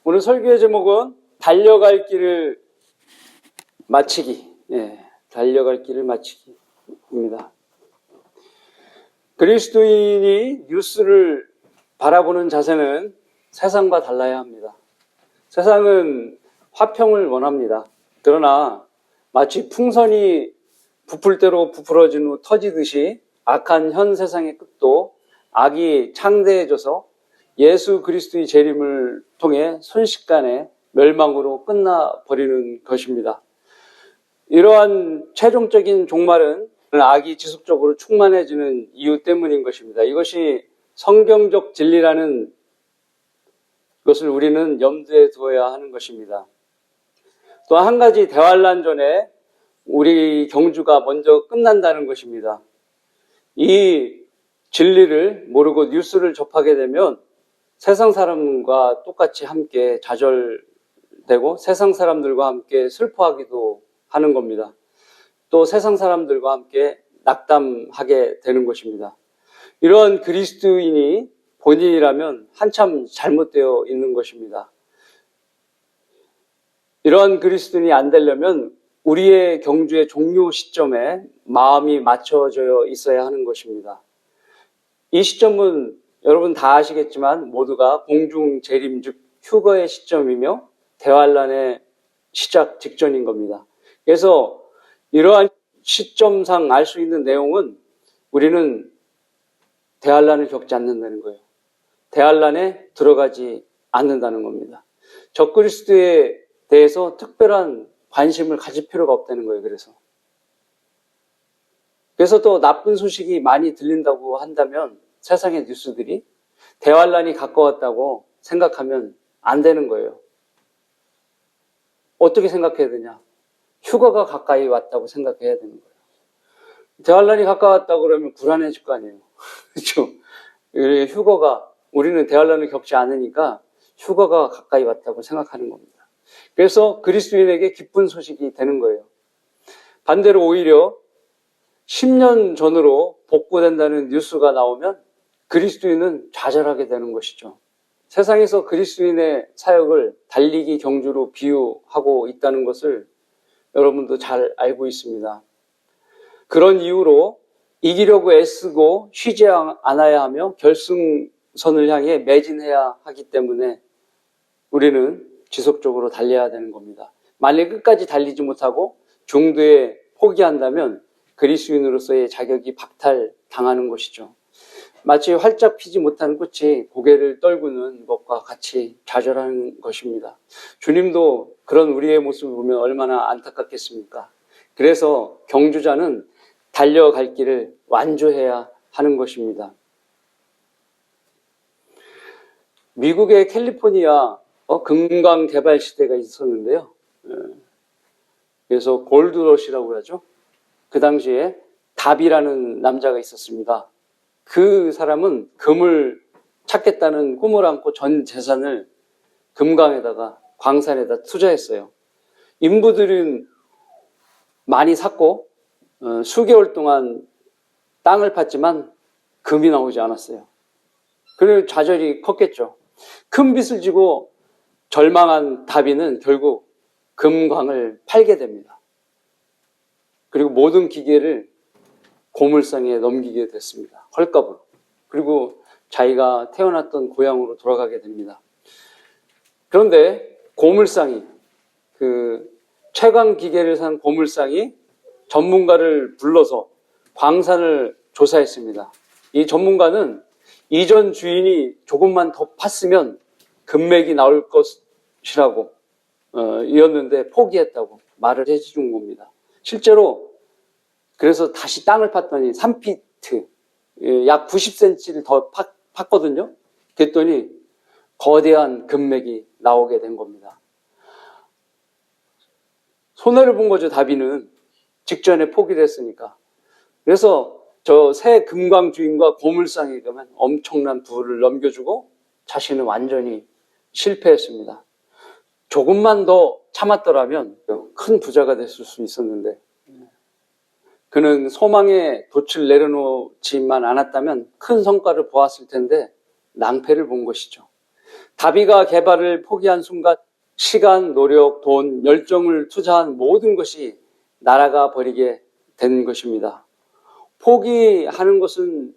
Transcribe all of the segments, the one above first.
오늘 설교의 제목은 달려갈 길을 마치기. 달려갈 길을 마치기입니다. 그리스도인이 뉴스를 바라보는 자세는 세상과 달라야 합니다. 세상은 화평을 원합니다. 그러나 마치 풍선이 부풀대로 부풀어진 후 터지듯이 악한 현 세상의 끝도 악이 창대해져서 예수 그리스도의 재림을 통해 순식간에 멸망으로 끝나버리는 것입니다. 이러한 최종적인 종말은 악이 지속적으로 충만해지는 이유 때문인 것입니다. 이것이 성경적 진리라는 것을 우리는 염두에 두어야 하는 것입니다. 또 한 가지 대환란 전에 우리 경주가 먼저 끝난다는 것입니다. 이 진리를 모르고 뉴스를 접하게 되면 세상 사람과 똑같이 함께 좌절되고 세상 사람들과 함께 슬퍼하기도 하는 겁니다. 또 세상 사람들과 함께 낙담하게 되는 것입니다. 이런 그리스도인이 본인이라면 한참 잘못되어 있는 것입니다. 이러한 그리스도인이 안 되려면 우리의 경주의 종료 시점에 마음이 맞춰져 있어야 하는 것입니다. 이 시점은 여러분 다 아시겠지만 모두가 공중 재림 즉 휴거의 시점이며 대환란의 시작 직전인 겁니다. 그래서 이러한 시점상 알 수 있는 내용은 우리는 대환란을 겪지 않는다는 거예요. 대환란에 들어가지 않는다는 겁니다. 적그리스도에 대해서 특별한 관심을 가질 필요가 없다는 거예요. 그래서 또 나쁜 소식이 많이 들린다고 한다면 세상의 뉴스들이 대환란이 가까웠다고 생각하면 안 되는 거예요. 어떻게 생각해야 되냐? 휴거가 가까이 왔다고 생각해야 되는 거예요. 대환란이 가까웠다고 그러면 불안해질 거 아니에요. 그렇죠? 휴거가 우리는 대환란을 겪지 않으니까 휴거가 가까이 왔다고 생각하는 겁니다. 그래서 그리스도인에게 기쁜 소식이 되는 거예요. 반대로 오히려 10년 전으로 복구된다는 뉴스가 나오면 그리스도인은 좌절하게 되는 것이죠. 세상에서 그리스도인의 사역을 달리기 경주로 비유하고 있다는 것을 여러분도 잘 알고 있습니다. 그런 이유로 이기려고 애쓰고 쉬지 않아야 하며 결승선을 향해 매진해야 하기 때문에 우리는 지속적으로 달려야 되는 겁니다. 만약 끝까지 달리지 못하고 중도에 포기한다면 그리스도인으로서의 자격이 박탈당하는 것이죠. 마치 활짝 피지 못한 꽃이 고개를 떨구는 것과 같이 좌절하는 것입니다. 주님도 그런 우리의 모습을 보면 얼마나 안타깝겠습니까? 그래서 경주자는 달려갈 길을 완주해야 하는 것입니다. 미국의 캘리포니아 금광 개발 시대가 있었는데요. 그래서 골드러시라고 하죠. 그 당시에 답이라는 남자가 있었습니다. 그 사람은 금을 찾겠다는 꿈을 안고 전 재산을 금광에다가 광산에다 투자했어요. 인부들은 많이 샀고 수개월 동안 땅을 팠지만 금이 나오지 않았어요. 그래서 좌절이 컸겠죠. 큰 빚을 지고 절망한 다비는 결국 금광을 팔게 됩니다. 그리고 모든 기계를 고물상에 넘기게 됐습니다. 헐값으로. 그리고 자기가 태어났던 고향으로 돌아가게 됩니다. 그런데 고물상이 최강 기계를 산 고물상이 전문가를 불러서 광산을 조사했습니다. 이 전문가는 이전 주인이 조금만 더 팠으면 금맥이 나올 것이라고 이었는데 포기했다고 말을 해준 겁니다. 실제로 그래서 다시 땅을 팠더니 3피트 약 90cm를 더 팠거든요. 그랬더니 거대한 금맥이 나오게 된 겁니다. 손해를 본 거죠. 다비는 직전에 포기를 했으니까. 그래서 저 새 금광 주인과 고물상에 가면 엄청난 부를 넘겨주고 자신은 완전히 실패했습니다. 조금만 더 참았더라면 큰 부자가 됐을 수 있었는데 그는 소망의 돛을 내려놓지만 않았다면 큰 성과를 보았을 텐데 낭패를 본 것이죠. 다비가 개발을 포기한 순간 시간, 노력, 돈, 열정을 투자한 모든 것이 날아가 버리게 된 것입니다. 포기하는 것은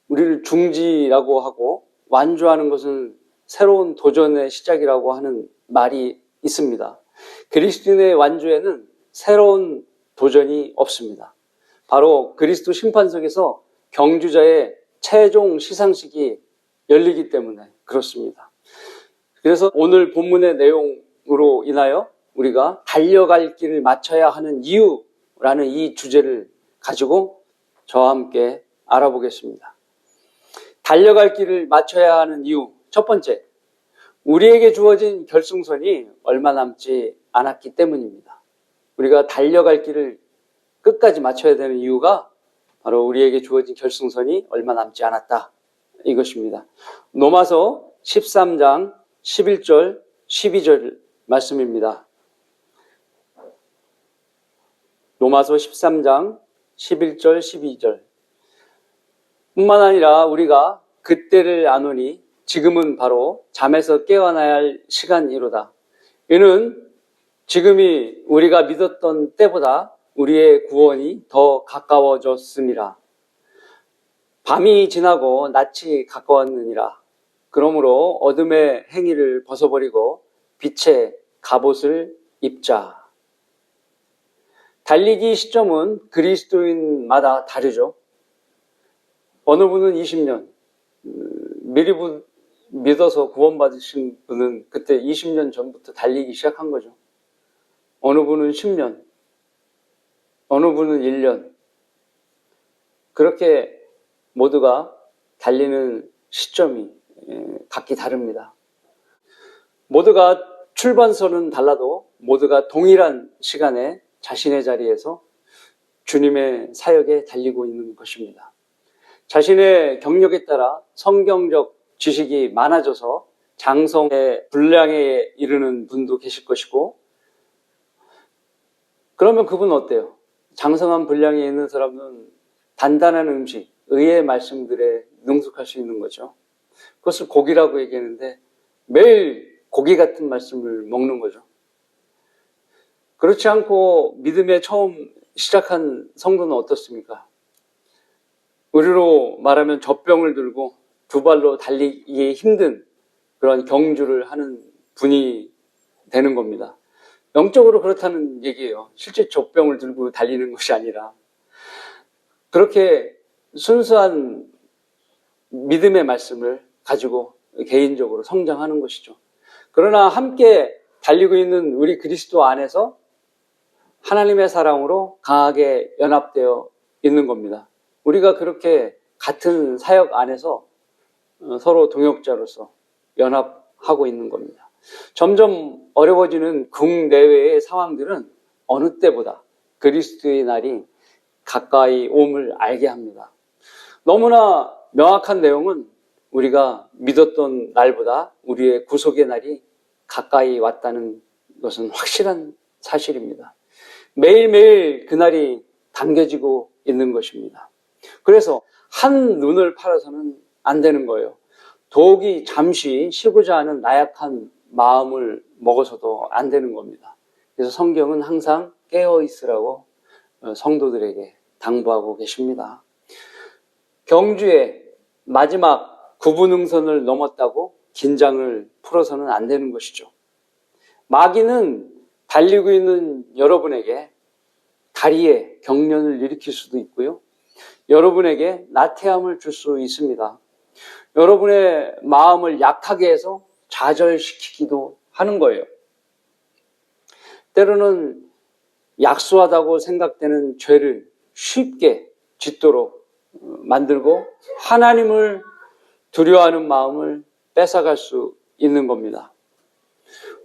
우리를 중지라고 하고 완주하는 것은 새로운 도전의 시작이라고 하는 말이 있습니다. 그리스도인의 완주에는 새로운 도전이 없습니다. 바로 그리스도 심판석에서 경주자의 최종 시상식이 열리기 때문에 그렇습니다. 그래서 오늘 본문의 내용으로 인하여 우리가 달려갈 길을 맞춰야 하는 이유라는 이 주제를 가지고 저와 함께 알아보겠습니다. 달려갈 길을 맞춰야 하는 이유, 첫 번째, 우리에게 주어진 결승선이 얼마 남지 않았기 때문입니다. 우리가 달려갈 길을 끝까지 맞춰야 되는 이유가 바로 우리에게 주어진 결승선이 얼마 남지 않았다, 이것입니다. 로마서 13장 11절 12절 말씀입니다. 로마서 13장 11절 12절 뿐만 아니라 우리가 그때를 아노니 지금은 바로 잠에서 깨어나야 할 시간이로다. 이는 지금이 우리가 믿었던 때보다 우리의 구원이 더 가까워졌음이라. 밤이 지나고 낮이 가까웠느니라. 그러므로 어둠의 행위를 벗어버리고 빛의 갑옷을 입자. 달리기 시점은 그리스도인마다 다르죠. 어느 분은 20년, 미리 믿어서 구원받으신 분은 그때 20년 전부터 달리기 시작한 거죠. 어느 분은 10년, 어느 분은 1년. 그렇게 모두가 달리는 시점이 각기 다릅니다. 모두가 출발선은 달라도 모두가 동일한 시간에 자신의 자리에서 주님의 사역에 달리고 있는 것입니다. 자신의 경력에 따라 성경적 지식이 많아져서 장성의 분량에 이르는 분도 계실 것이고, 그러면 그분은 어때요? 장성한 분량에 있는 사람은 단단한 음식, 의의 말씀들에 능숙할 수 있는 거죠. 그것을 고기라고 얘기하는데 매일 고기 같은 말씀을 먹는 거죠. 그렇지 않고 믿음에 처음 시작한 성도는 어떻습니까? 우리로 말하면 젖병을 들고 두 발로 달리기 힘든 그런 경주를 하는 분이 되는 겁니다. 영적으로 그렇다는 얘기예요. 실제 젖병을 들고 달리는 것이 아니라 그렇게 순수한 믿음의 말씀을 가지고 개인적으로 성장하는 것이죠. 그러나 함께 달리고 있는 우리 그리스도 안에서 하나님의 사랑으로 강하게 연합되어 있는 겁니다. 우리가 그렇게 같은 사역 안에서 서로 동역자로서 연합하고 있는 겁니다. 점점 어려워지는 국내외의 상황들은 어느 때보다 그리스도의 날이 가까이 옴을 알게 합니다. 너무나 명확한 내용은 우리가 믿었던 날보다 우리의 구속의 날이 가까이 왔다는 것은 확실한 사실입니다. 매일매일 그날이 당겨지고 있는 것입니다. 그래서 한 눈을 팔아서는 안 되는 거예요. 더욱이 잠시 쉬고자 하는 나약한 마음을 먹어서도 안 되는 겁니다. 그래서 성경은 항상 깨어 있으라고 성도들에게 당부하고 계십니다. 경주의 마지막 구분응선을 넘었다고 긴장을 풀어서는 안 되는 것이죠. 마귀는 달리고 있는 여러분에게 다리에 경련을 일으킬 수도 있고요. 여러분에게 나태함을 줄 수 있습니다. 여러분의 마음을 약하게 해서 좌절시키기도 하는 거예요. 때로는 약소하다고 생각되는 죄를 쉽게 짓도록 만들고 하나님을 두려워하는 마음을 뺏어갈 수 있는 겁니다.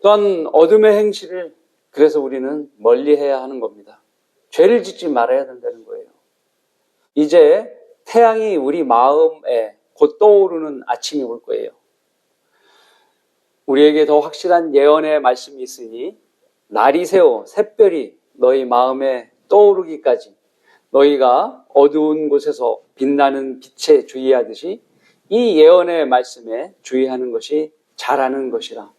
또한 어둠의 행실을 그래서 우리는 멀리해야 하는 겁니다. 죄를 짓지 말아야 된다는 거예요. 이제 태양이 우리 마음에 곧 떠오르는 아침이 올 거예요. 우리에게 더 확실한 예언의 말씀이 있으니 날이 새어 샛별이 너희 마음에 떠오르기까지 너희가 어두운 곳에서 빛나는 빛에 주의하듯이 이 예언의 말씀에 주의하는 것이 잘하는 것이라.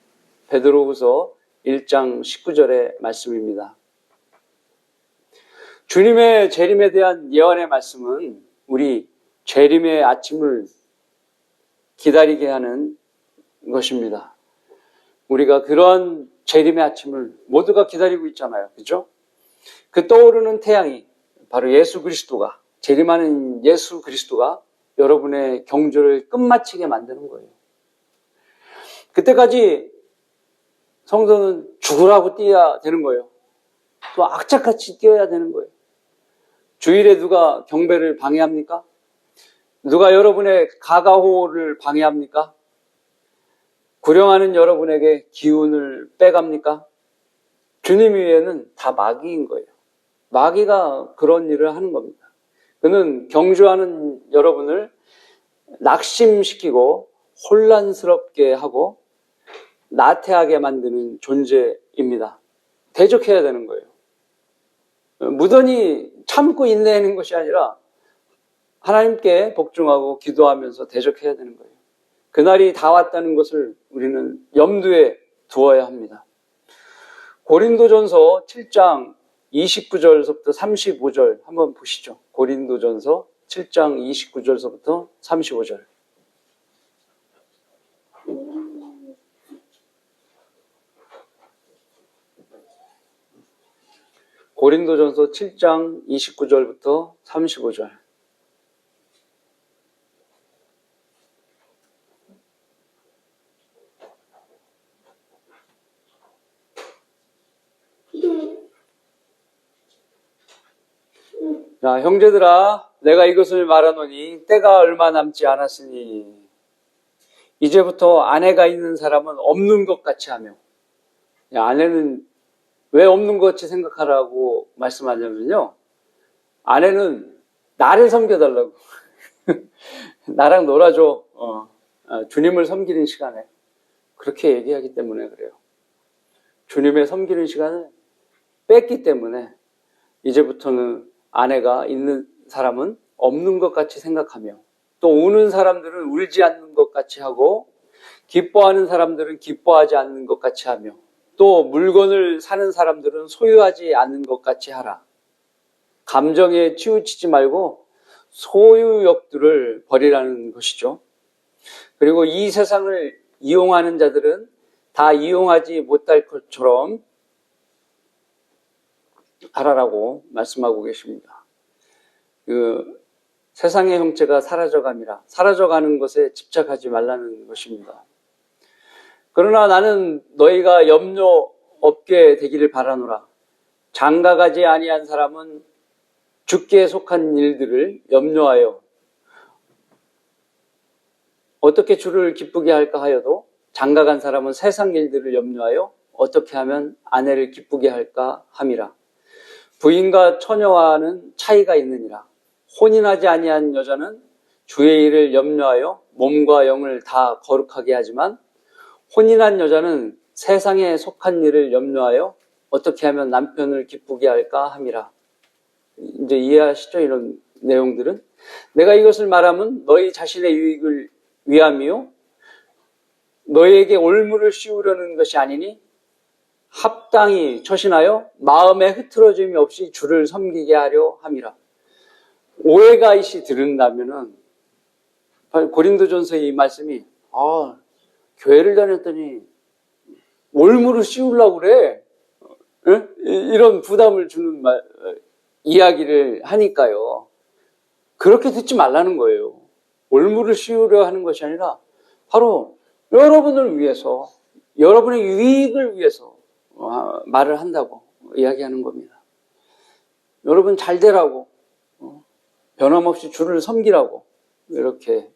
베드로후서 1장 19절의 말씀입니다. 주님의 재림에 대한 예언의 말씀은 우리 재림의 아침을 기다리게 하는 것입니다. 우리가 그런 재림의 아침을 모두가 기다리고 있잖아요. 그죠? 그 떠오르는 태양이 바로 예수 그리스도가, 재림하는 예수 그리스도가 여러분의 경주를 끝마치게 만드는 거예요. 그때까지 성도는 죽으라고 뛰어야 되는 거예요. 또 악착같이 뛰어야 되는 거예요. 주일에 누가 경배를 방해합니까? 누가 여러분의 가가호를 방해합니까? 구령하는 여러분에게 기운을 빼갑니까? 주님 위에는 다 마귀인 거예요. 마귀가 그런 일을 하는 겁니다. 그는 경주하는 여러분을 낙심시키고 혼란스럽게 하고 나태하게 만드는 존재입니다. 대적해야 되는 거예요. 무던히 참고 인내하는 것이 아니라 하나님께 복종하고 기도하면서 대적해야 되는 거예요. 그날이 다 왔다는 것을 우리는 염두에 두어야 합니다. 고린도전서 7장 29절서부터 35절 한번 보시죠. 고린도전서 7장 29절서부터 35절. 고린도전서 7장 29절부터 35절. 자, 형제들아, 내가 이것을 말하노니 때가 얼마 남지 않았으니 이제부터 아내가 있는 사람은 없는 것 같이 하며, 아내는 왜 없는 것 같이 생각하라고 말씀하냐면요, 아내는 나를 섬겨달라고 나랑 놀아줘, 주님을 섬기는 시간에 그렇게 얘기하기 때문에 그래요. 주님의 섬기는 시간을 뺐기 때문에 이제부터는 아내가 있는 사람은 없는 것 같이 생각하며, 또 우는 사람들은 울지 않는 것 같이 하고, 기뻐하는 사람들은 기뻐하지 않는 것 같이 하며, 또 물건을 사는 사람들은 소유하지 않는 것 같이 하라. 감정에 치우치지 말고 소유욕들을 버리라는 것이죠. 그리고 이 세상을 이용하는 자들은 다 이용하지 못할 것처럼 하라라고 말씀하고 계십니다. 그 세상의 형체가 사라져감이라, 사라져가는 것에 집착하지 말라는 것입니다. 그러나 나는 너희가 염려 없게 되기를 바라노라. 장가가지 아니한 사람은 죽기에 속한 일들을 염려하여 어떻게 주를 기쁘게 할까 하여도, 장가간 사람은 세상 일들을 염려하여 어떻게 하면 아내를 기쁘게 할까 함이라. 부인과 처녀와는 차이가 있느니라. 혼인하지 아니한 여자는 주의 일을 염려하여 몸과 영을 다 거룩하게 하지만, 혼인한 여자는 세상에 속한 일을 염려하여 어떻게 하면 남편을 기쁘게 할까 함이라. 이제 이해하시죠? 이런 내용들은. 내가 이것을 말하면 너희 자신의 유익을 위함이요 너희에게 올무를 씌우려는 것이 아니니 합당히 처신하여 마음에 흐트러짐이 없이 주를 섬기게 하려 함이라. 오해가 있이 들은다면은, 고린도전서의 이 말씀이, 교회를 다녔더니 올무를 씌우려고 그래, 이런 부담을 주는 이야기를 하니까요, 그렇게 듣지 말라는 거예요. 올무를 씌우려 하는 것이 아니라 바로 여러분을 위해서, 여러분의 유익을 위해서 말을 한다고 이야기하는 겁니다. 여러분 잘 되라고, 변함없이 주를 섬기라고 이렇게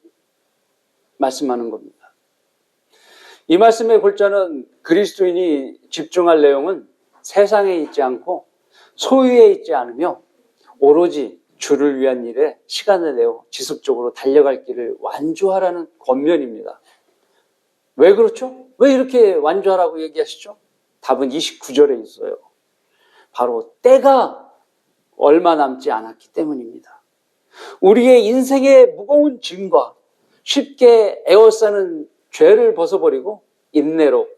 말씀하는 겁니다. 이 말씀의 골자는 그리스도인이 집중할 내용은 세상에 있지 않고 소유에 있지 않으며 오로지 주를 위한 일에 시간을 내어 지속적으로 달려갈 길을 완주하라는 권면입니다. 왜 그렇죠? 왜 이렇게 완주하라고 얘기하시죠? 답은 29절에 있어요. 바로 때가 얼마 남지 않았기 때문입니다. 우리의 인생의 무거운 짐과 쉽게 에워싸는 죄를 벗어버리고 인내로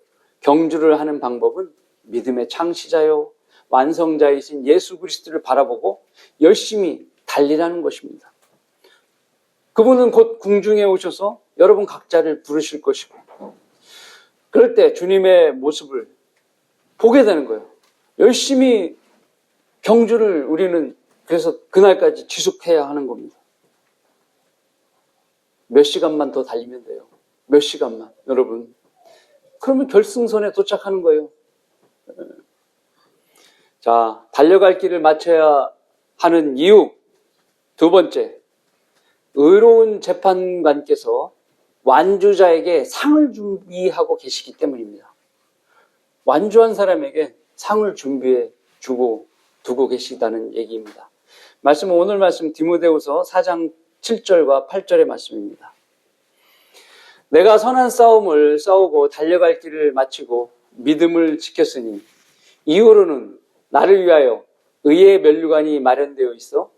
경주를 하는 방법은 믿음의 창시자요 완성자이신 예수 그리스도를 바라보고 열심히 달리라는 것입니다. 그분은 곧 궁중에 오셔서 여러분 각자를 부르실 것이고, 그럴 때 주님의 모습을 보게 되는 거예요. 열심히 경주를 우리는 그래서 그날까지 지속해야 하는 겁니다. 몇 시간만 더 달리면 돼요. 몇 시간만, 여러분. 그러면 결승선에 도착하는 거예요. 자, 달려갈 길을 맞춰야 하는 이유. 두 번째, 의로운 재판관께서 완주자에게 상을 준비하고 계시기 때문입니다. 완주한 사람에게 상을 준비해 주고 두고 계시다는 얘기입니다. 말씀은 오늘 말씀 디모데후서 4장 7절과 8절의 말씀입니다. 내가 선한 싸움을 싸우고 달려갈 길을 마치고 믿음을 지켰으니 이후로는 나를 위하여 의의 면류관이 마련되어 있어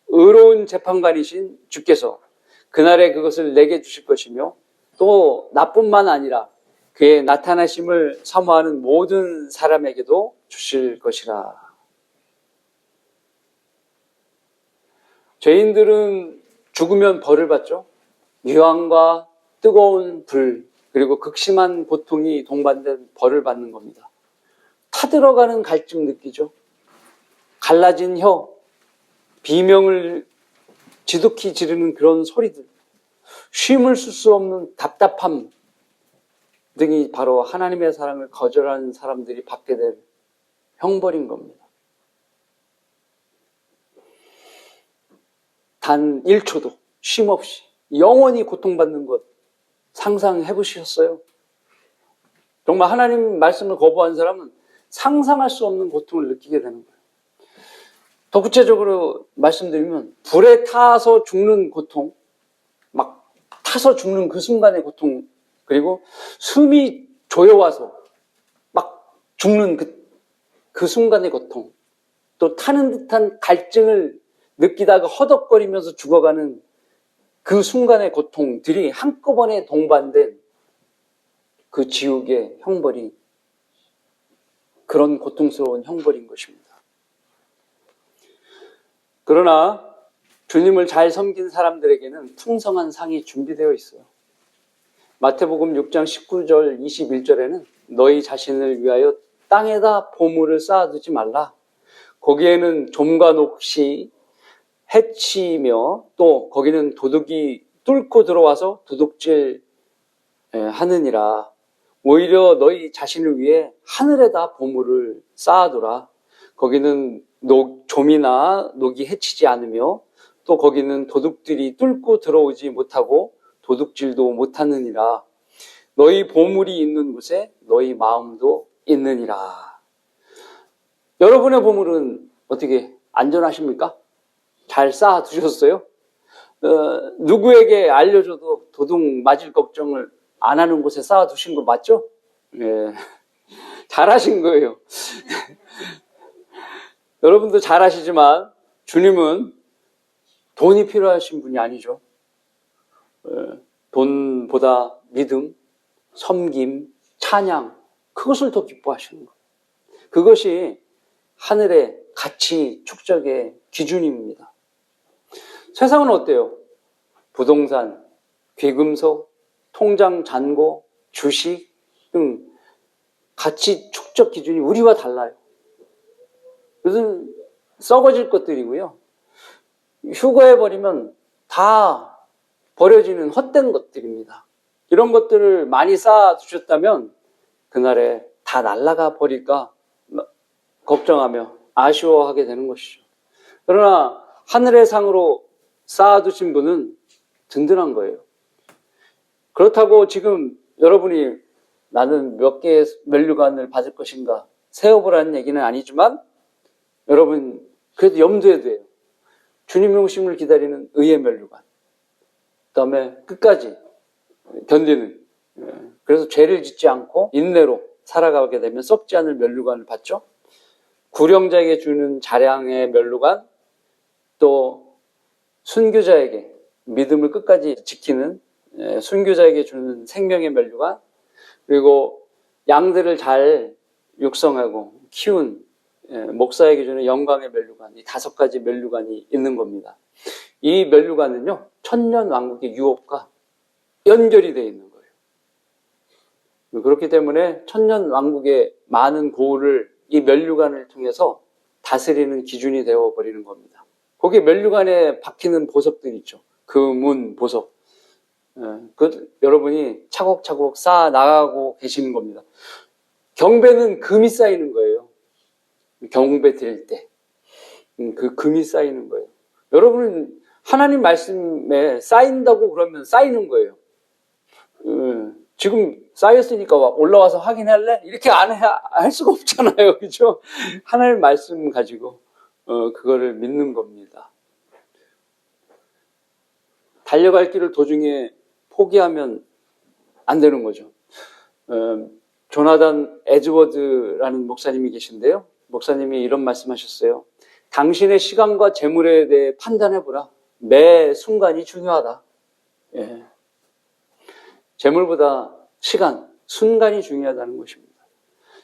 의로운 재판관이신 주께서 그날에 그것을 내게 주실 것이며 또 나뿐만 아니라 그의 나타나심을 사모하는 모든 사람에게도 주실 것이라. 죄인들은 죽으면 벌을 받죠. 유황과 뜨거운 불 그리고 극심한 고통이 동반된 벌을 받는 겁니다. 타들어가는 갈증 느끼죠. 갈라진 혀, 비명을 지독히 지르는 그런 소리들, 쉼을 쓸 수 없는 답답함 등이 바로 하나님의 사랑을 거절하는 사람들이 받게 될 형벌인 겁니다. 단 1초도 쉼 없이 영원히 고통받는 것 상상해 보셨어요? 정말 하나님 말씀을 거부한 사람은 상상할 수 없는 고통을 느끼게 되는 거예요. 더 구체적으로 말씀드리면 불에 타서 죽는 고통, 막 타서 죽는 그 순간의 고통, 그리고 숨이 조여와서 막 죽는 그 순간의 고통, 또 타는 듯한 갈증을 느끼다가 허덕거리면서 죽어가는 그 순간의 고통들이 한꺼번에 동반된 그 지옥의 형벌이 그런 고통스러운 형벌인 것입니다. 그러나 주님을 잘 섬긴 사람들에게는 풍성한 상이 준비되어 있어요. 마태복음 6장 19절 21절에는 너희 자신을 위하여 땅에다 보물을 쌓아두지 말라. 거기에는 좀과 녹시 해치며 또 거기는 도둑이 뚫고 들어와서 도둑질 하느니라. 오히려 너희 자신을 위해 하늘에다 보물을 쌓아두라. 거기는 좀이나 녹이 해치지 않으며 또 거기는 도둑들이 뚫고 들어오지 못하고 도둑질도 못하느니라. 너희 보물이 있는 곳에 너희 마음도 있느니라. 여러분의 보물은 어떻게 안전하십니까? 잘 쌓아두셨어요? 누구에게 알려줘도 도둑 맞을 걱정을 안 하는 곳에 쌓아두신 거 맞죠? 예, 잘하신 거예요. 여러분도 잘 아시지만 주님은 돈이 필요하신 분이 아니죠. 돈보다 믿음, 섬김, 찬양, 그것을 더 기뻐하시는 거예요. 그것이 하늘의 가치 축적의 기준입니다. 세상은 어때요? 부동산, 귀금속, 통장 잔고, 주식 등 가치 축적 기준이 우리와 달라요. 그것은 썩어질 것들이고요. 휴거해버리면 다 버려지는 헛된 것들입니다. 이런 것들을 많이 쌓아두셨다면 그날에 다 날아가 버릴까 걱정하며 아쉬워하게 되는 것이죠. 그러나 하늘의 상으로 쌓아두신 분은 든든한 거예요. 그렇다고 지금 여러분이 나는 몇 개의 면류관을 받을 것인가 세어보라는 얘기는 아니지만 여러분 그래도 염두에 둬요. 주님의 오심을 기다리는 의의 면류관, 그 다음에 끝까지 견디는, 그래서 죄를 짓지 않고 인내로 살아가게 되면 썩지 않을 면류관을 받죠. 구령자에게 주는 자량의 면류관, 또 순교자에게 믿음을 끝까지 지키는 순교자에게 주는 생명의 면류관, 그리고 양들을 잘 육성하고 키운 목사에게 주는 영광의 면류관, 이 5가지 면류관이 있는 겁니다. 이 면류관은요, 천년 왕국의 유업과 연결이 되어 있는 거예요. 그렇기 때문에 천년 왕국의 많은 고을을 이 면류관을 통해서 다스리는 기준이 되어버리는 겁니다. 거기에 면류관에 박히는 보석들이 있죠. 금은 보석. 여러분이 차곡차곡 쌓아 나가고 계시는 겁니다. 경배는 금이 쌓이는 거예요. 경배 드릴 때. 그 금이 쌓이는 거예요. 여러분은 하나님 말씀에 쌓인다고 그러면 쌓이는 거예요. 지금 쌓였으니까 올라와서 확인할래? 이렇게 할 수가 없잖아요. 그죠? 하나님 말씀 가지고, 그거를 믿는 겁니다. 달려갈 길을 도중에 포기하면 안 되는 거죠. 조나단 에즈워드라는 목사님이 계신데요. 목사님이 이런 말씀하셨어요. 당신의 시간과 재물에 대해 판단해보라. 매 순간이 중요하다. 예. 재물보다 시간, 순간이 중요하다는 것입니다.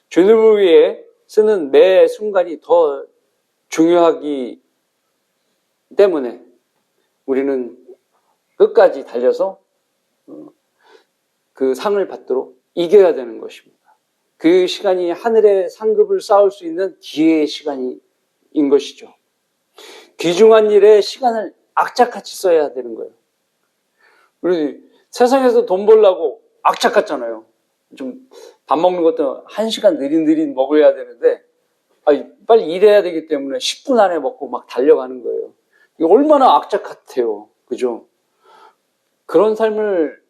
주님을 위해 쓰는 매 순간이 더 중요하기 때문에 우리는 끝까지 달려서 그 상을 받도록 이겨야 되는 것입니다. 그 시간이 하늘의 상급을 쌓을 수 있는 기회의 시간인 것이죠. 귀중한 일에 시간을 악착같이 써야 되는 거예요. 우리 세상에서 돈 벌려고 악착같잖아요. 좀 밥 먹는 것도 1시간 느릿느릿 먹어야 되는데 빨리 일해야 되기 때문에 10분 안에 먹고 막 달려가는 거예요. 이게 얼마나 악착같아요. 그죠? 그런 삶을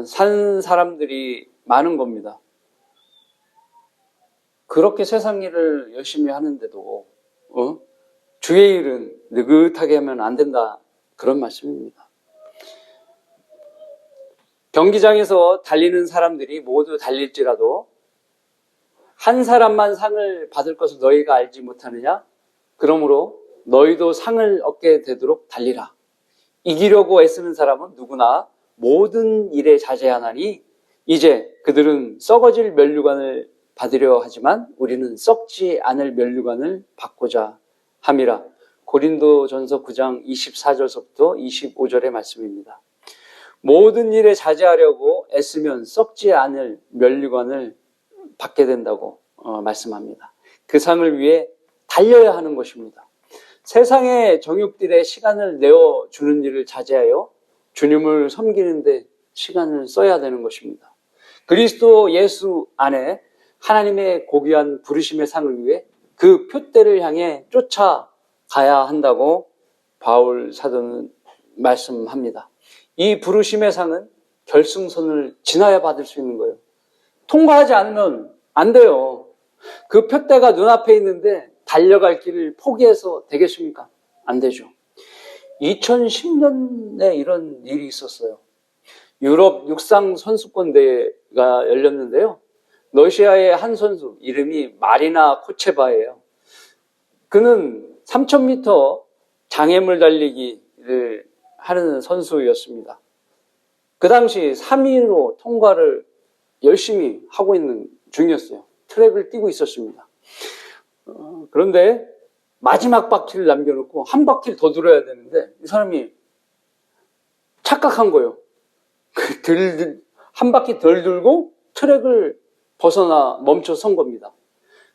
산 사람들이 많은 겁니다. 그렇게 세상 일을 열심히 하는데도 주의 일은 느긋하게 하면 안 된다. 그런 말씀입니다. 경기장에서 달리는 사람들이 모두 달릴지라도 한 사람만 상을 받을 것을 너희가 알지 못하느냐? 그러므로 너희도 상을 얻게 되도록 달리라. 이기려고 애쓰는 사람은 누구나 모든 일에 자제하나니 이제 그들은 썩어질 면류관을 받으려 하지만 우리는 썩지 않을 면류관을 받고자 함이라. 고린도전서 9장 24절서부터 25절의 말씀입니다. 모든 일에 자제하려고 애쓰면 썩지 않을 면류관을 받게 된다고 말씀합니다. 그 상을 위해 달려야 하는 것입니다. 세상의 정욕들의 시간을 내어주는 일을 자제하여 주님을 섬기는데 시간을 써야 되는 것입니다. 그리스도 예수 안에 하나님의 고귀한 부르심의 상을 위해 그 표대를 향해 쫓아가야 한다고 바울 사도는 말씀합니다. 이 부르심의 상은 결승선을 지나야 받을 수 있는 거예요. 통과하지 않으면 안 돼요. 그 표대가 눈앞에 있는데 달려갈 길을 포기해서 되겠습니까? 안 되죠. 2010년에 이런 일이 있었어요. 유럽 육상 선수권 대회가 열렸는데요. 러시아의 한 선수, 이름이 마리나 코체바예요. 그는 3000m 장애물 달리기를 하는 선수였습니다. 그 당시 3위로 통과를 열심히 하고 있는 중이었어요. 트랙을 뛰고 있었습니다. 그런데 마지막 바퀴를 남겨놓고 한 바퀴를 더 돌아야 되는데 이 사람이 착각한 거예요. 한 바퀴 덜 돌고 트랙을 벗어나 멈춰 선 겁니다.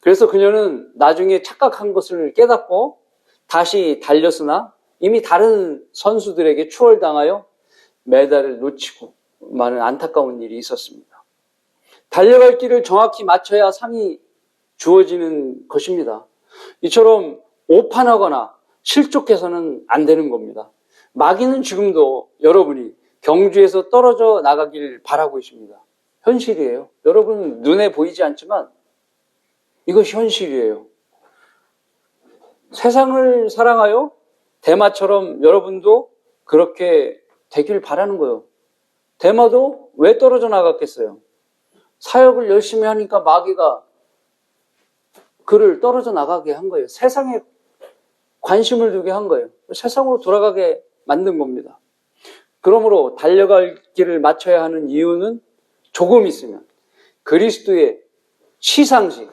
그래서 그녀는 나중에 착각한 것을 깨닫고 다시 달렸으나 이미 다른 선수들에게 추월당하여 메달을 놓치고 많은 안타까운 일이 있었습니다. 달려갈 길을 정확히 맞춰야 상이 주어지는 것입니다. 이처럼 오판하거나 실족해서는 안 되는 겁니다. 마귀는 지금도 여러분이 경주에서 떨어져 나가길 바라고 있습니다. 현실이에요. 여러분 눈에 보이지 않지만 이것이 현실이에요. 세상을 사랑하여 데마처럼 여러분도 그렇게 되길 바라는 거예요. 데마도 왜 떨어져 나갔겠어요? 사역을 열심히 하니까 마귀가 그를 떨어져 나가게 한 거예요. 세상에 관심을 두게 한 거예요. 세상으로 돌아가게 만든 겁니다. 그러므로 달려갈 길을 맞춰야 하는 이유는 조금 있으면 그리스도의 시상식,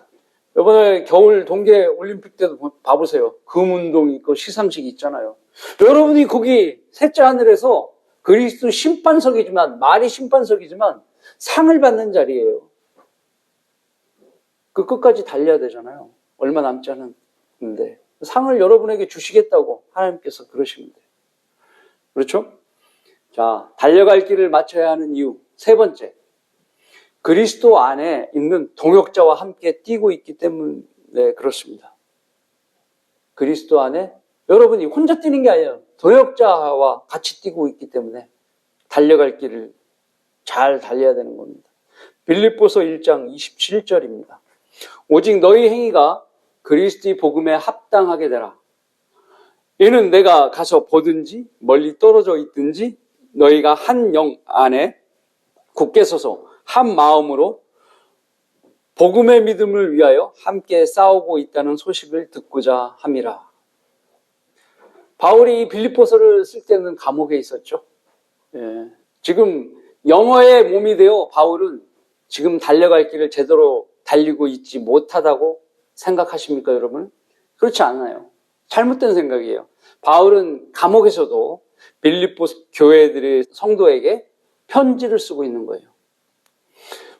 이번에 겨울 동계 올림픽 때도 봐보세요. 금운동 있고 시상식이 있잖아요. 여러분이 거기 셋째 하늘에서 그리스도 심판석이지만, 말이 심판석이지만 상을 받는 자리예요. 그 끝까지 달려야 되잖아요. 얼마 남지 않은데 상을 여러분에게 주시겠다고 하나님께서 그러시면 돼요. 그렇죠? 자, 달려갈 길을 맞춰야 하는 이유 세 번째, 그리스도 안에 있는 동역자와 함께 뛰고 있기 때문에 그렇습니다. 그리스도 안에 여러분이 혼자 뛰는 게 아니에요. 동역자와 같이 뛰고 있기 때문에 달려갈 길을 잘 달려야 되는 겁니다. 빌립보서 1장 27절입니다. 오직 너희 행위가 그리스도의 복음에 합당하게 되라. 이는 내가 가서 보든지 멀리 떨어져 있든지 너희가 한 영 안에 굳게 서서 한 마음으로 복음의 믿음을 위하여 함께 싸우고 있다는 소식을 듣고자 함이라. 바울이 이 빌립보서를 쓸 때는 감옥에 있었죠. 예. 지금 영어의 몸이 되어 바울은 지금 달려갈 길을 제대로 달리고 있지 못하다고 생각하십니까, 여러분? 그렇지 않아요. 잘못된 생각이에요. 바울은 감옥에서도 빌립보 교회들의 성도에게 편지를 쓰고 있는 거예요.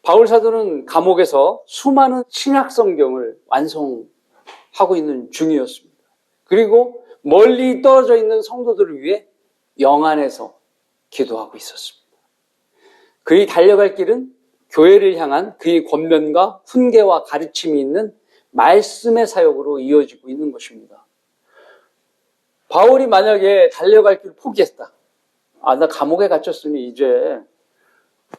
바울 사도는 감옥에서 수많은 신약 성경을 완성하고 있는 중이었습니다. 그리고 멀리 떨어져 있는 성도들을 위해 영안에서 기도하고 있었습니다. 그의 달려갈 길은 교회를 향한 그의 권면과 훈계와 가르침이 있는 말씀의 사역으로 이어지고 있는 것입니다. 바울이 만약에 달려갈 길을 포기했다. 나 감옥에 갇혔으니 이제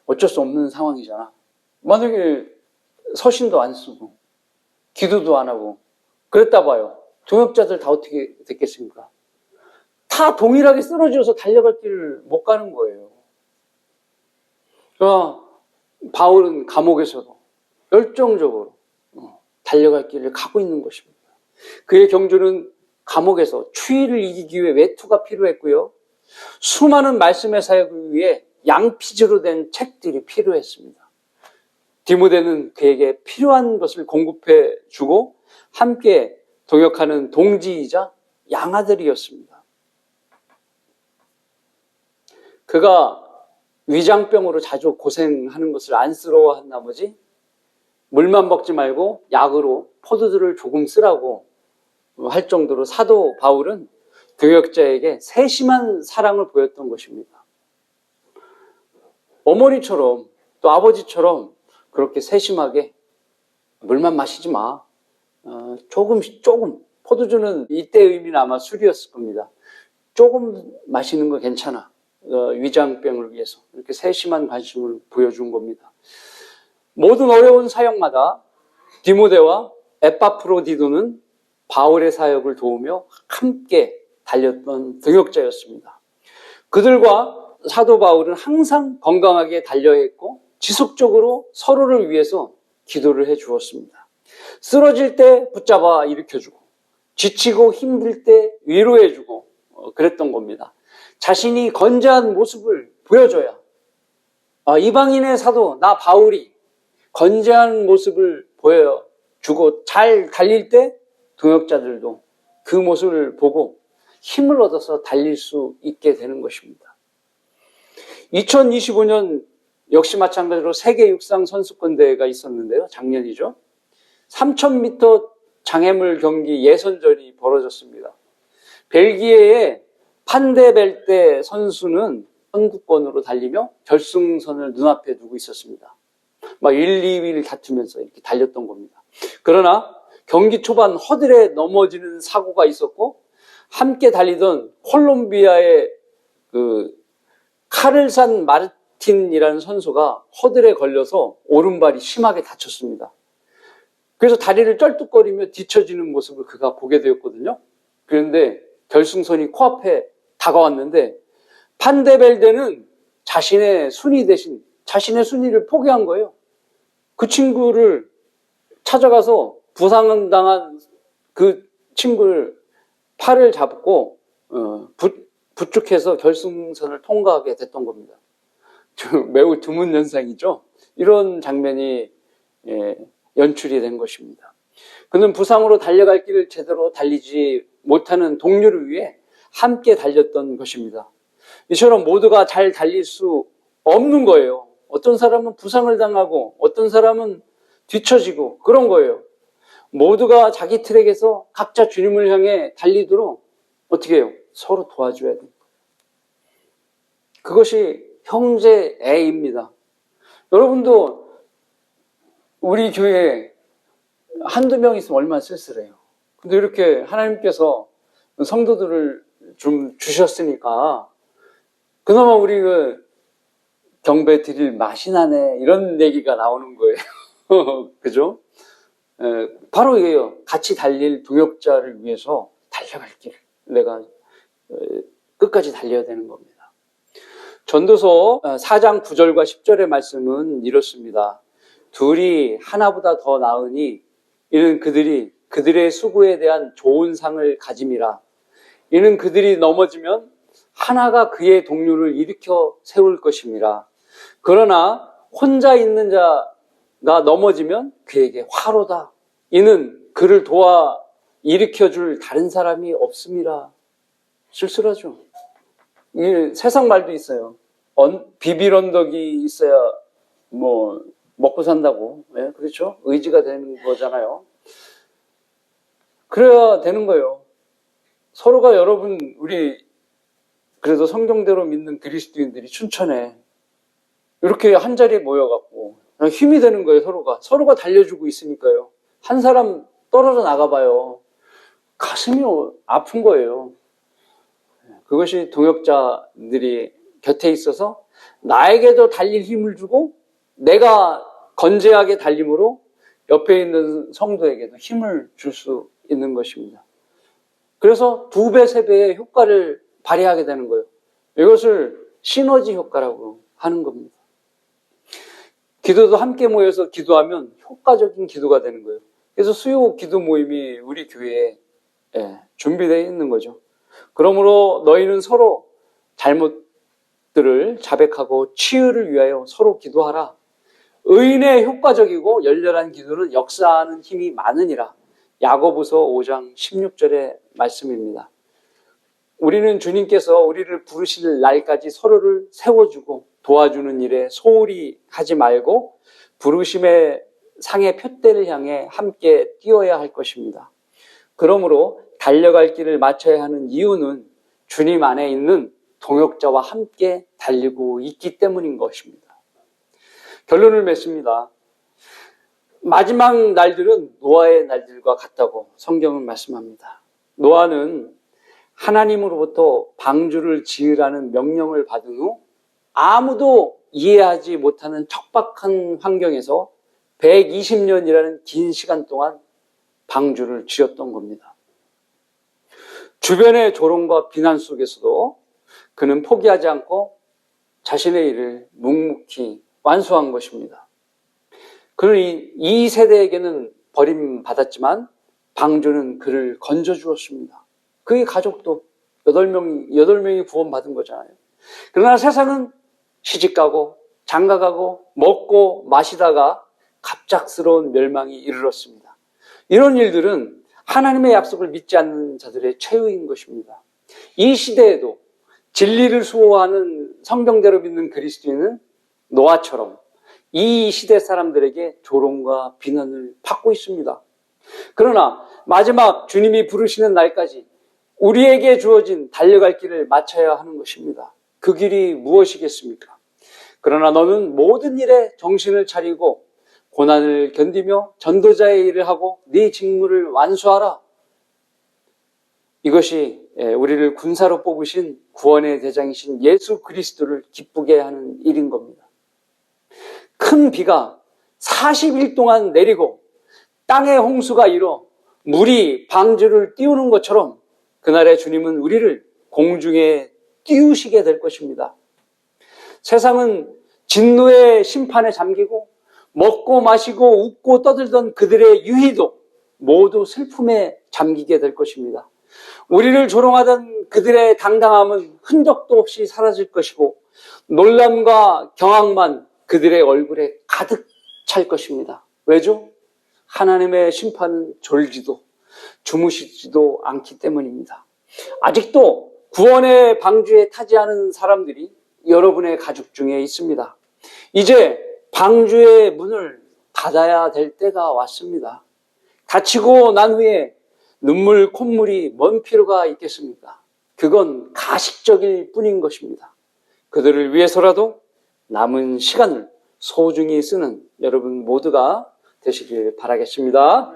어쩔 수 없는 상황이잖아. 만약에 서신도 안 쓰고 기도도 안 하고 그랬다 봐요. 동역자들 다 어떻게 됐겠습니까? 다 동일하게 쓰러져서 달려갈 길을 못 가는 거예요. 그러나 바울은 감옥에서도 열정적으로 달려갈 길을 가고 있는 것입니다. 그의 경주는 감옥에서 추위를 이기기 위해 외투가 필요했고요. 수많은 말씀의 사역을 위해 양피지로 된 책들이 필요했습니다. 디모데는 그에게 필요한 것을 공급해 주고 함께 동역하는 동지이자 양아들이었습니다. 그가 위장병으로 자주 고생하는 것을 안쓰러워한 나머지 물만 먹지 말고 약으로 포도주를 조금 쓰라고 할 정도로 사도 바울은 동역자에게 세심한 사랑을 보였던 것입니다. 어머니처럼 또 아버지처럼 그렇게 세심하게 물만 마시지 마. 조금 포도주는 이때 의미는 아마 술이었을 겁니다. 조금 마시는 거 괜찮아. 위장병을 위해서 이렇게 세심한 관심을 보여준 겁니다. 모든 어려운 사역마다 디모데와 에파프로디도는 바울의 사역을 도우며 함께 달렸던 동역자였습니다. 그들과 사도 바울은 항상 건강하게 달려야 했고 지속적으로 서로를 위해서 기도를 해 주었습니다. 쓰러질 때 붙잡아 일으켜주고 지치고 힘들 때 위로해주고 그랬던 겁니다. 자신이 건재한 모습을 보여줘야 이방인의 사도 나 바울이 건재한 모습을 보여주고 잘 달릴 때 동역자들도 그 모습을 보고 힘을 얻어서 달릴 수 있게 되는 것입니다. 2025년 역시 마찬가지로 세계 육상 선수권 대회가 있었는데요. 작년이죠. 3000m 장애물 경기 예선전이 벌어졌습니다. 벨기에의 판데벨테 선수는 선두권으로 달리며 결승선을 눈앞에 두고 있었습니다. 막 1, 2위를 다투면서 이렇게 달렸던 겁니다. 그러나 경기 초반 허들에 넘어지는 사고가 있었고 함께 달리던 콜롬비아의 카를산 마르틴이라는 선수가 허들에 걸려서 오른발이 심하게 다쳤습니다. 그래서 다리를 쩔뚝거리며 뒤처지는 모습을 그가 보게 되었거든요. 그런데 결승선이 코앞에 다가왔는데 판데벨데는 자신의 순위 대신 자신의 순위를 포기한 거예요. 그 친구를 찾아가서 부상당한 그 친구를 팔을 잡고 부축해서 결승선을 통과하게 됐던 겁니다. 매우 드문 현상이죠. 이런 장면이 연출이 된 것입니다. 그는 부상으로 달려갈 길을 제대로 달리지 못하는 동료를 위해 함께 달렸던 것입니다. 이처럼 모두가 잘 달릴 수 없는 거예요. 어떤 사람은 부상을 당하고 어떤 사람은 뒤처지고 그런 거예요. 모두가 자기 트랙에서 각자 주님을 향해 달리도록 어떻게 해요? 서로 도와줘야 돼요. 그것이 형제애입니다. 여러분도 우리 교회에 한두 명 있으면 얼마나 쓸쓸해요. 근데 이렇게 하나님께서 성도들을 좀 주셨으니까 그나마 우리 경배 드릴 맛이 나네 이런 얘기가 나오는 거예요. 그죠? 바로 이게요. 같이 달릴 동역자를 위해서 달려갈 길을 내가 끝까지 달려야 되는 겁니다. 전도서 4장 9절과 10절의 말씀은 이렇습니다. 둘이 하나보다 더 나으니 이는 그들의 수고에 대한 좋은 상을 가짐이라. 이는 그들이 넘어지면 하나가 그의 동료를 일으켜 세울 것임이라. 그러나 혼자 있는 자가 넘어지면 그에게 화로다. 이는 그를 도와 일으켜줄 다른 사람이 없음이라. 쓸쓸하죠. 이 세상 말도 있어요. 비빌 언덕이 있어야 먹고 산다고. 네, 그렇죠? 의지가 되는 거잖아요. 그래야 되는 거예요. 서로가 여러분, 우리 그래도 성경대로 믿는 그리스도인들이 춘천에 이렇게 한 자리에 모여갖고 힘이 되는 거예요. 서로가 달려주고 있으니까요. 한 사람 떨어져 나가봐요. 가슴이 아픈 거예요. 그것이 동역자들이 곁에 있어서 나에게도 달릴 힘을 주고 내가 건재하게 달림으로 옆에 있는 성도에게도 힘을 줄 수 있는 것입니다. 그래서 2배, 3배의 효과를 발휘하게 되는 거예요. 이것을 시너지 효과라고 하는 겁니다. 기도도 함께 모여서 기도하면 효과적인 기도가 되는 거예요. 그래서 수요 기도 모임이 우리 교회에 준비되어 있는 거죠. 그러므로 너희는 서로 잘못들을 자백하고 치유를 위하여 서로 기도하라. 의인의 효과적이고 열렬한 기도는 역사하는 힘이 많으니라. 야고보서 5장 16절의 말씀입니다. 우리는 주님께서 우리를 부르실 날까지 서로를 세워주고 도와주는 일에 소홀히 하지 말고 부르심의 상의 표대를 향해 함께 뛰어야 할 것입니다. 그러므로 달려갈 길을 맞춰야 하는 이유는 주님 안에 있는 동역자와 함께 달리고 있기 때문인 것입니다. 결론을 맺습니다. 마지막 날들은 노아의 날들과 같다고 성경은 말씀합니다. 노아는 하나님으로부터 방주를 지으라는 명령을 받은 후 아무도 이해하지 못하는 척박한 환경에서 120년이라는 긴 시간 동안 방주를 지었던 겁니다. 주변의 조롱과 비난 속에서도 그는 포기하지 않고 자신의 일을 묵묵히 완수한 것입니다. 그는 이 세대에게는 버림받았지만 방주는 그를 건져주었습니다. 그의 가족도 8명이 구원받은 거잖아요. 그러나 세상은 시집가고 장가가고 먹고 마시다가 갑작스러운 멸망이 이르렀습니다. 이런 일들은 하나님의 약속을 믿지 않는 자들의 최후인 것입니다. 이 시대에도 진리를 수호하는 성경대로 믿는 그리스도인은 노아처럼 이 시대 사람들에게 조롱과 비난을 받고 있습니다. 그러나 마지막 주님이 부르시는 날까지 우리에게 주어진 달려갈 길을 맞춰야 하는 것입니다. 그 길이 무엇이겠습니까? 그러나 너는 모든 일에 정신을 차리고 고난을 견디며 전도자의 일을 하고 네 직무를 완수하라. 이것이 우리를 군사로 뽑으신 구원의 대장이신 예수 그리스도를 기쁘게 하는 일인 겁니다. 큰 비가 40일 동안 내리고 땅의 홍수가 일어 물이 방주를 띄우는 것처럼 그날의 주님은 우리를 공중에 띄우시게 될 것입니다. 세상은 진노의 심판에 잠기고 먹고 마시고 웃고 떠들던 그들의 유희도 모두 슬픔에 잠기게 될 것입니다. 우리를 조롱하던 그들의 당당함은 흔적도 없이 사라질 것이고 놀람과 경악만 그들의 얼굴에 가득 찰 것입니다. 왜죠? 하나님의 심판은 졸지도 주무시지도 않기 때문입니다. 아직도 구원의 방주에 타지 않은 사람들이 여러분의 가족 중에 있습니다. 이제 방주의 문을 닫아야 될 때가 왔습니다. 닫히고 난 후에 눈물 콧물이 뭔 필요가 있겠습니까? 그건 가식적일 뿐인 것입니다. 그들을 위해서라도 남은 시간을 소중히 쓰는 여러분 모두가 되시길 바라겠습니다.